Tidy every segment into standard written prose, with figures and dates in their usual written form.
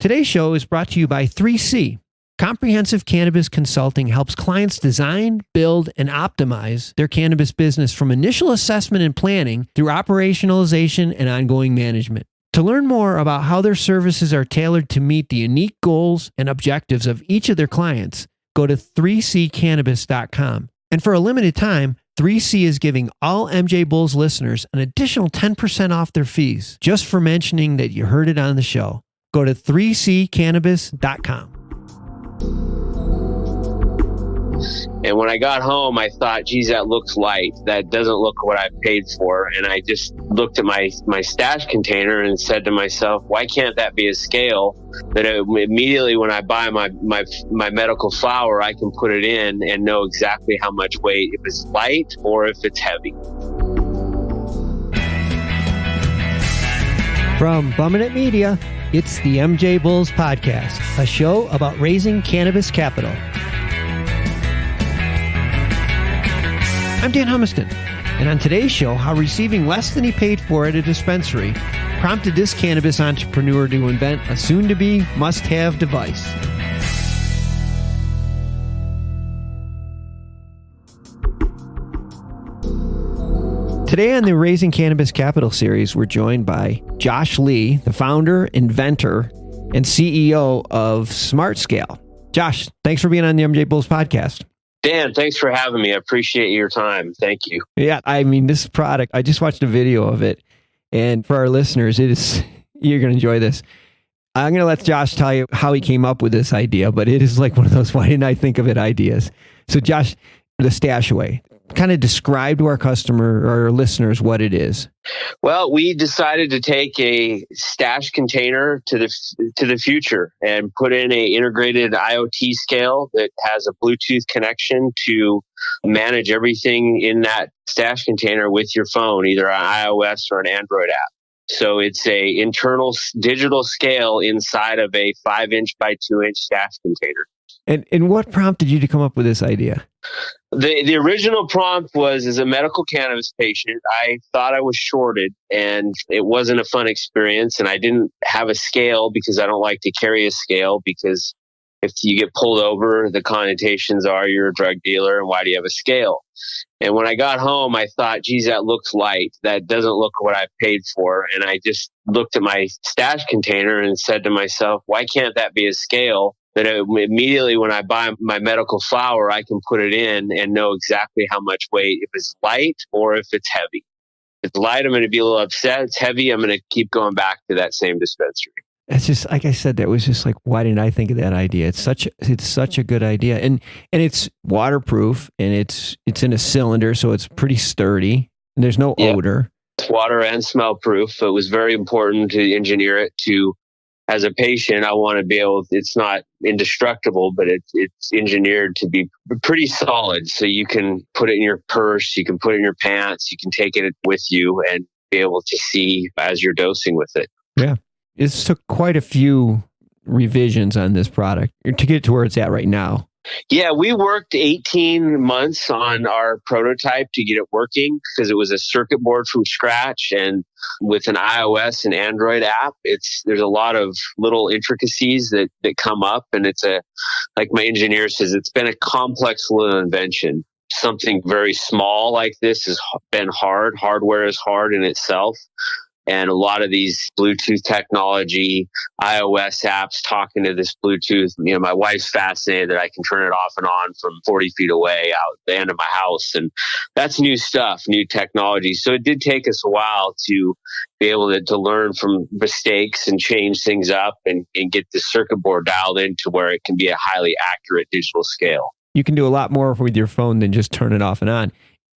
Today's show is brought to you by 3C. Comprehensive Cannabis Consulting helps clients design, build, and optimize their cannabis business from initial assessment and planning through operationalization and ongoing management. To learn more about how their services are tailored to meet the unique goals and objectives of each of their clients, go to 3ccannabis.com. And for a limited time, 3C is giving all MJBulls listeners an additional 10% off their fees just for mentioning that you heard it on the show. Go to 3ccannabis.com. And when I got home, I thought, geez, that looks light. That doesn't look what I paid for. And I just looked at my stash container and said to myself, why can't that be a scale that immediately when I buy my medical flower, I can put it in and know exactly how much weight, if it's light or if it's heavy. From Bumminett Media, it's the MJBulls Podcast, a show about raising cannabis capital. I'm Dan Humiston, and on today's show, how receiving less than he paid for at a dispensary prompted this cannabis entrepreneur to invent a soon-to-be must-have device. Today on the Raising Cannabis Capital series, we're joined by Josh Lee, the founder, inventor, and CEO of SmartScale. Josh, thanks for being on the MJBulls Podcast. Dan, thanks for having me. I appreciate your time. Thank you. Yeah, I mean, this product, I just watched a video of it, and for our listeners, you're going to enjoy this. I'm going to let Josh tell you how he came up with this idea, but it is like one of those, why didn't I think of it ideas? So Josh, the Stashaweight, kind of describe to our customer or our listeners what it is. Well, we decided to take a stash container to the future and put in a integrated IoT scale that has a Bluetooth connection to manage everything in that stash container with your phone, either an iOS or an Android app. So it's a internal digital scale inside of a 5-inch by 2-inch stash container. And what prompted you to come up with this idea? The original prompt was, as a medical cannabis patient, I thought I was shorted and it wasn't a fun experience. And I didn't have a scale because I don't like to carry a scale, because if you get pulled over, the connotations are you're a drug dealer and why do you have a scale? And when I got home, I thought, geez, that looks light. That doesn't look what I paid for. And I just looked at my stash container and said to myself, why can't that be a scale that immediately when I buy my medical flower, I can put it in and know exactly how much weight, if it's light or if it's heavy. If it's light, I'm going to be a little upset. It's heavy, I'm going to keep going back to that same dispensary. It's just, like I said, that was just like, why didn't I think of that idea? It's such a good idea. And it's waterproof and it's in a cylinder, so it's pretty sturdy. And there's no odor. It's water and smell proof. It was very important to engineer it to, as a patient, I want to be able, it's not indestructible, but it's engineered to be pretty solid. So you can put it in your purse, you can put it in your pants, you can take it with you and be able to see as you're dosing with it. Yeah. It took quite a few revisions on this product to get to where it's at right now. Yeah, we worked 18 months on our prototype to get it working because it was a circuit board from scratch, and with an iOS and Android app, there's a lot of little intricacies that come up, and like my engineer says, it's been a complex little invention. Something very small like this has been hard. Hardware is hard in itself. And a lot of these Bluetooth technology, iOS apps talking to this Bluetooth, my wife's fascinated that I can turn it off and on from 40 feet away out the end of my house. And that's new stuff, new technology. So it did take us a while to be able to learn from mistakes and change things up and get the circuit board dialed in to where it can be a highly accurate digital scale. You can do a lot more with your phone than just turn it off and on.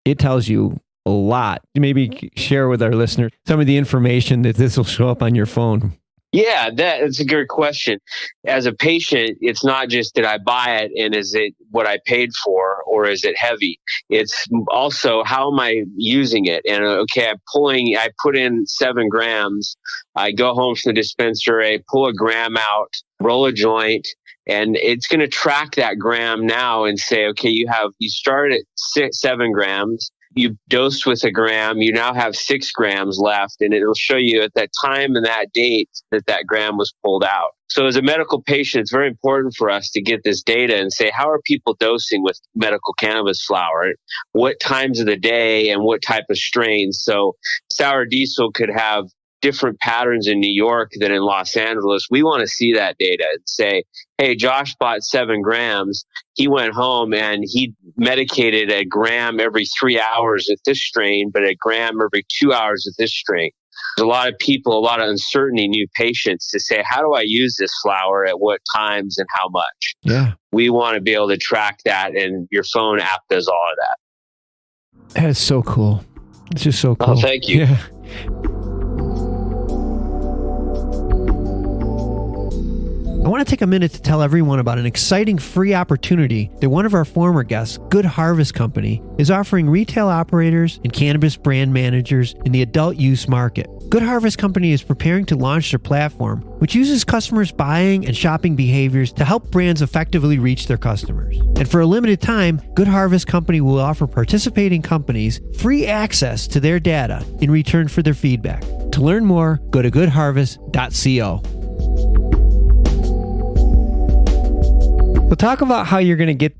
It tells you a lot. Maybe share with our listeners some of the information that this will show up on your phone. Yeah, that's a good question. As a patient, it's not just did I buy it and is it what I paid for or is it heavy? It's also how am I using it? And okay, I put in 7 grams. I go home from the dispensary, I pull a gram out, roll a joint, and it's going to track that gram now and say, okay, you started at 7 grams. you dosed with a gram, you now have 6 grams left, and it'll show you at that time and that date that gram was pulled out. So as a medical patient, it's very important for us to get this data and say, how are people dosing with medical cannabis flower? What times of the day and what type of strains? So sour diesel could have different patterns in New York than in Los Angeles. We want to see that data and say, hey, Josh bought 7 grams. He went home and he medicated a gram every 3 hours with this strain, but a gram every 2 hours with this strain. There's a lot of people, a lot of uncertainty, new patients to say, how do I use this flower at what times and how much? Yeah. We want to be able to track that, and your phone app does all of that. That is so cool. It's just so cool. Oh, thank you. Yeah. I want to take a minute to tell everyone about an exciting free opportunity that one of our former guests, Good Harvest Company, is offering retail operators and cannabis brand managers in the adult use market. Good Harvest Company is preparing to launch their platform, which uses customers' buying and shopping behaviors to help brands effectively reach their customers. And for a limited time, Good Harvest Company will offer participating companies free access to their data in return for their feedback. To learn more, go to goodharvest.co. So talk about how you're going to get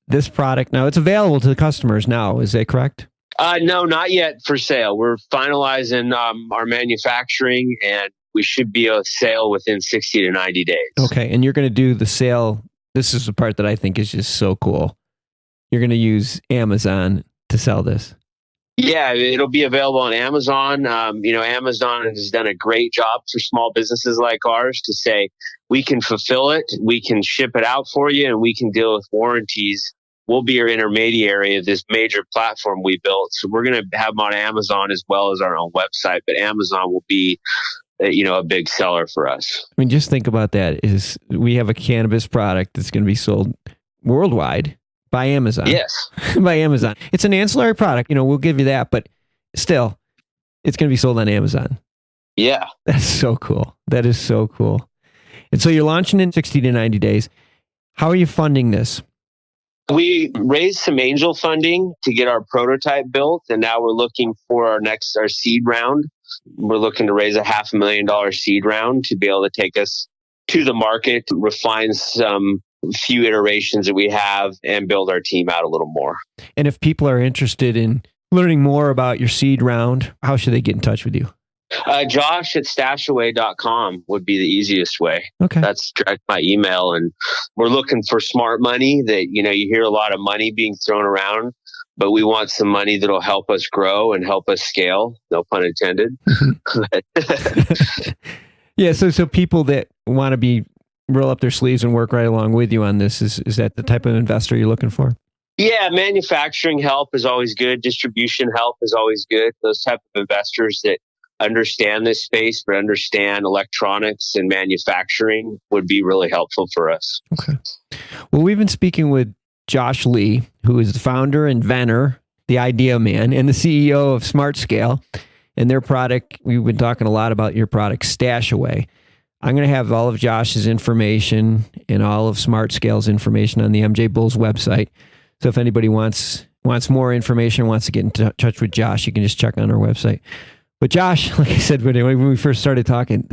this product. Now, it's available to the customers now. Is that correct? No, not yet for sale. We're finalizing our manufacturing, and we should be a sale within 60 to 90 days. Okay, and you're going to do the sale. This is the part that I think is just so cool. You're going to use Amazon to sell this. Yeah, it'll be available on Amazon. Amazon has done a great job for small businesses like ours to say, we can fulfill it, we can ship it out for you, and we can deal with warranties. We'll be your intermediary of this major platform we built. So we're going to have them on Amazon as well as our own website, but Amazon will be, a big seller for us. I mean, just think about that. Is we have a cannabis product that's going to be sold worldwide by Amazon. Yes. By Amazon. It's an ancillary product. We'll give you that, but still, it's going to be sold on Amazon. Yeah. That's so cool. That is so cool. And so you're launching in 60 to 90 days. How are you funding this? We raised some angel funding to get our prototype built, and now we're looking for our seed round. We're looking to raise a $500,000 seed round to be able to take us to the market, refine some few iterations that we have, and build our team out a little more. And if people are interested in learning more about your seed round, how should they get in touch with you? Josh at Stashaweigh.com would be the easiest way. Okay. That's direct my email. And we're looking for smart money that, you hear a lot of money being thrown around, but we want some money that'll help us grow and help us scale. No pun intended. Yeah. So people that want to roll up their sleeves and work right along with you on this, is that the type of investor you're looking for? Yeah, manufacturing help is always good. Distribution help is always good. Those type of investors that understand this space, but understand electronics and manufacturing would be really helpful for us. Okay. Well, we've been speaking with Josh Lee, who is the founder, inventor, the idea man, and the CEO of SmartScale. And their product, we've been talking a lot about your product, Stashaweight. I'm going to have all of Josh's information and all of SmartScale's information on the MJBulls website. So if anybody wants more information, wants to get in touch with Josh, you can just check on our website. But Josh, like I said, when we first started talking,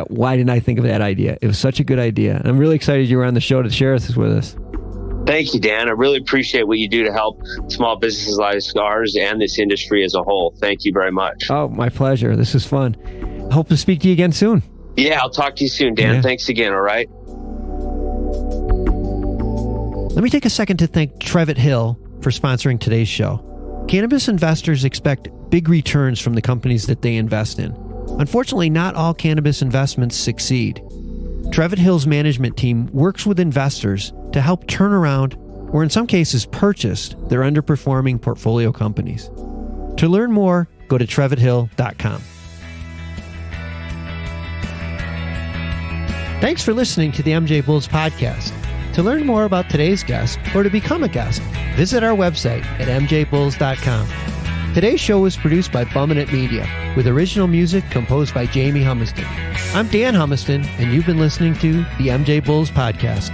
why didn't I think of that idea? It was such a good idea. And I'm really excited you were on the show to share this with us. Thank you, Dan. I really appreciate what you do to help small businesses like ours and this industry as a whole. Thank you very much. Oh, my pleasure. This is fun. Hope to speak to you again soon. Yeah, I'll talk to you soon, Dan. Yeah. Thanks again, all right? Let me take a second to thank Trevitt Hill for sponsoring today's show. Cannabis investors expect big returns from the companies that they invest in. Unfortunately, not all cannabis investments succeed. Trevitt Hill's management team works with investors to help turn around, or in some cases purchase, their underperforming portfolio companies. To learn more, go to trevitthill.com. Thanks for listening to the MJBulls podcast. To learn more about today's guest or to become a guest, visit our website at MJBulls.com. Today's show was produced by Bumminit Media, with original music composed by Jamie Humiston. I'm Dan Humiston, and you've been listening to the MJBulls podcast.